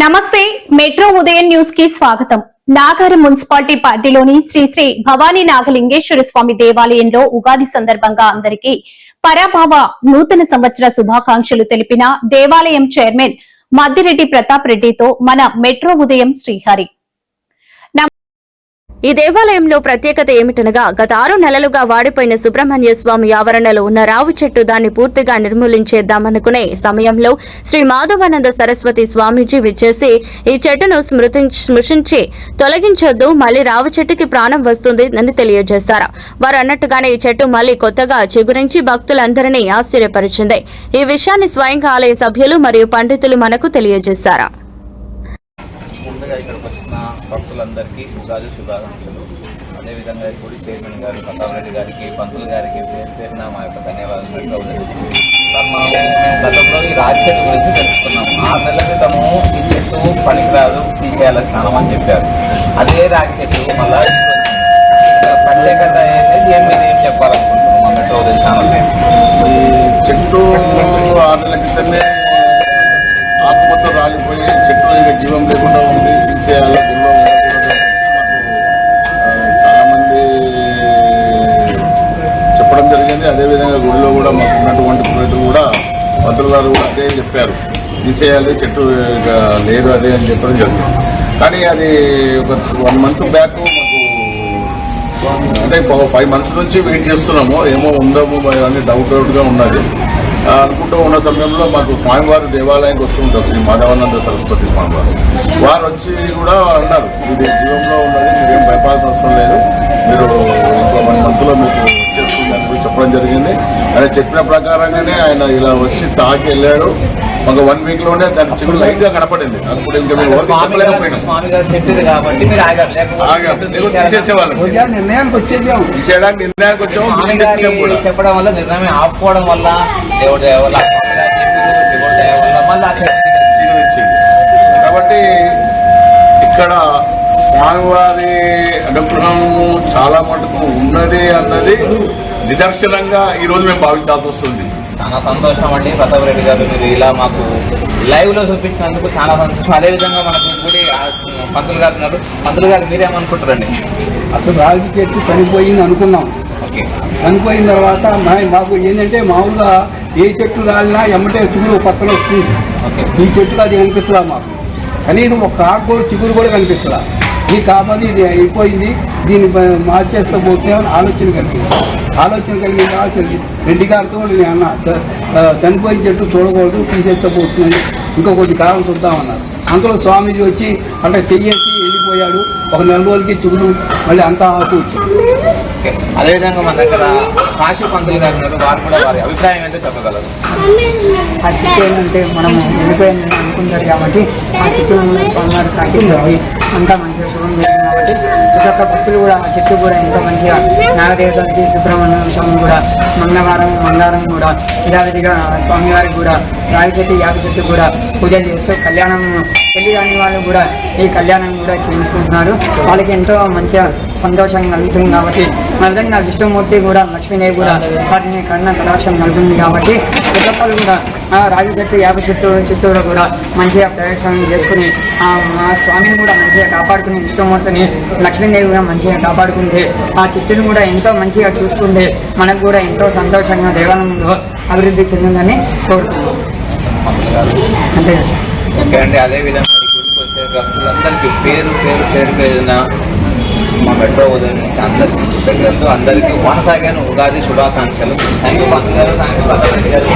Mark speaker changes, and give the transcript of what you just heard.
Speaker 1: నమస్తే మెట్రో ఉదయం న్యూస్ కి స్వాగతం. నాగారం మున్సిపాలిటీ పరిధిలోని శ్రీ శ్రీ భవానీ నాగలింగేశ్వర స్వామి దేవాలయంలో ఉగాది సందర్భంగా అందరికీ పరాభవ నూతన సంవత్సర శుభాకాంక్షలు తెలిపిన దేవాలయం చైర్మన్ మద్దిరెడ్డి ప్రతాప్ రెడ్డితో మన మెట్రో ఉదయం శ్రీహరి.
Speaker 2: ఈ దేవాలయంలో ప్రత్యేకత ఏమిటనగా గత 6 నెలలుగా వాడిపోయిన సుబ్రహ్మణ్య స్వామి ఆవరణలో ఉన్న రావు చెట్టు దాన్ని పూర్తిగా నిర్మూలించేద్దామనుకునే సమయంలో శ్రీ మాధవానంద సరస్వతి స్వామీజీ విచ్చేసి ఈ చెట్టును స్మృశించి తొలగించొద్దు, మళ్లీ రావు చెట్టుకి ప్రాణం వస్తుంది అని తెలియజేశారు. వారు అన్నట్టుగానే ఈ చెట్టు మళ్లీ కొత్తగా చిగురించి భక్తులందరినీ ఆశ్చర్యపరిచింది. ఈ విషయాన్ని స్వయంగా ఆలయ సభ్యులు మరియు పండితులు మనకు తెలియజేశారు.
Speaker 3: భక్తులందరికీ ఉగాది శుభాకాంక్షలు. అదేవిధంగా గుడి చైర్మన్ గారు ప్రతాప్ రెడ్డి గారికి, పంతులు గారికి పేరున మా యొక్క ధన్యవాదాలు. గతంలో ఈ రాజకీయ గురించి తెలుసుకున్నాము. 6 నెలల క్రితము ఈ చెట్టు పనికిరాదు, తీసేయాలని చాలా మంది చెప్పారు. అదే రాగి చెట్టు మళ్ళా ప్రత్యేకత ఏంటి, మీరు ఏం చెప్పాలనుకుంటున్నాం మా మెట్రో ఉదయం ఛానల్?
Speaker 4: ఈ చెట్టు 6 నెలల క్రితమే ఆకుమతో రాలిపోయి చెట్టు ఇంకా జీవం లేకుండా ఉంది, తీసేయాలి, గుళ్ళో చాలా మంది చెప్పడం జరిగింది. అదేవిధంగా గుడిలో కూడా మాకు ఉన్నటువంటి పురోహితులు కూడా మంత్రులు గారు కూడా అదే చెప్పారు, తీసేయాలి, చెట్టు లేదు అదే అని చెప్పడం జరిగింది. కానీ అది ఒక 1 మంత్ బ్యాక్ మాకు అంటే 5 మంత్స్ నుంచి వెయిట్ చేస్తున్నాము, ఏమో ఉందాము అని డౌట్గా ఉన్నది. అనుకుంటూ ఉన్న సమయంలో మాకు స్వామివారి దేవాలయానికి వస్తూ ఉంటారు, శ్రీ మాధవానంద సరస్వతి స్వామివారు. వారు వచ్చి కూడా అన్నారు, ఇది జీవంలో ఉన్నది, మీరేం భయపడాల్సిన అవసరం లేదు, మీరు 1 మంత్లో మీకు వచ్చేస్తుందని చెప్పడం జరిగింది. ఆయన చెప్పిన ప్రకారంగానే ఆయన ఇలా వచ్చి తాకి వెళ్ళారు. ఒక 1 వీక్లోనే దాని చిగురు లైట్గా కనపడింది. అప్పుడు ఇంకా మేము నిర్ణయానికి వచ్చాము.
Speaker 3: చెప్పడం వల్ల నిర్ణయం ఆపుకోవడం వల్ల
Speaker 4: కాబట్టి ఇక్కడ స్వామివారి అనుగ్రహము చాలా మటుకు ఉన్నది అన్నది నిదర్శనంగా ఈరోజు మేము భావించాల్సి వస్తుంది.
Speaker 3: చాలా సంతోషం అండి ప్రతాప్ రెడ్డి గారు, మీరు ఇలా మాకు లైవ్ లో చూపించినందుకు చాలా సంతోషం. అదేవిధంగా మనకు గుడి పంతులు గారు ఉన్నారు. పంతులు గారు మీరేమనుకుంటారండి?
Speaker 5: అసలు రాగి చెట్టు చనిపోయింది అనుకున్నాం. చనిపోయిన తర్వాత మాకు ఏంటంటే మామూలుగా ఏ చెట్టు రాలినా ఎమ్మటే చిగురు పక్కన వస్తుంది. ఈ చెట్టుకు అది కనిపిస్తుందా మాకు? కనీసం ఒక ఆకు కూడా చిగురు కూడా కనిపిస్తుందా? ఇది కాబట్టి ఇది అయిపోయింది, దీన్ని మార్చేస్తూ పోతే ఆలోచన కలిగింది. రెడ్డి గారితో నేను అన్నా, చనిపోయిన చెట్టు చూడకూడదు, తీసేస్తూ పోతుందని ఇంకో కొద్ది కాలం చూద్దామన్నారు. అందులో స్వామీజీ వచ్చి అట్లా చెయ్యేసి వెళ్ళిపోయాడు. ఒక 4 రోజులకి చిగురు మళ్ళీ అంతా ఆకు వచ్చింది.
Speaker 3: అదేవిధంగా మన దగ్గర కాశీ పంతులు గారు ఉన్నారు, వారు కూడా వారి అభిప్రాయం ఏంటో చెప్పగలరు?
Speaker 6: ఆ చెట్టు ఏంటంటే మనం వెళ్ళిపోయింది అనుకుంటారు కాబట్టి ఆ చెట్టు స్వామివారి తాకింది, అంతా మంచిగా శుభం జరిగింది. కాబట్టి ప్రతి ఒక్క భక్తులు కూడా ఆ చెట్టు కూడా ఎంతో మంచిగా నాగదేవతలకి సుబ్రహ్మణ్య స్వామి కూడా మంగళవారం కూడా యథావిధిగా స్వామివారికి కూడా రాగి చెట్టు యాగ చెట్టు కూడా పూజలు చేస్తూ కళ్యాణం పెళ్లి కాని వాళ్ళు కూడా ఈ కళ్యాణం కూడా చేయించుకుంటున్నారు. వాళ్ళకి ఎంతో మంచిగా సంతోషంగా కలుగుతుంది. కాబట్టి మన విధంగా విష్ణుమూర్తి కూడా లక్ష్మీదేవి కూడా వాటిని కటాక్షం కలుగుతుంది. కాబట్టి ప్రతి ఒక్కరు కూడా రాగి చెట్టు యాప చెట్టు చుట్టూరు కూడా మంచిగా ప్రవేశం చేసుకుని ఆ స్వామిని కూడా మంచిగా కాపాడుకుని, విష్ణుమూర్తిని లక్ష్మీదేవి కూడా మంచిగా కాపాడుకుంటే, ఆ చెట్టును కూడా ఎంతో మంచిగా చూసుకుంటే మనకు కూడా ఎంతో సంతోషంగా దేవాలయంలో అభివృద్ధి చెందిందని కోరుతున్నాం. అంతే
Speaker 3: ఓకే అండి. అదేవిధంగా గుడికి వచ్చే భక్తులందరికీ పేరున మా మెట్రో ఉదయం నుంచి అందరికీ కృతజ్ఞతలు. అందరికీ కొనసాగాను ఉగాది శుభాకాంక్షలు. థ్యాంక్ యూ పంతులు గారు, థ్యాంక్ యూ ప్రతాప్ రెడ్డి గారు.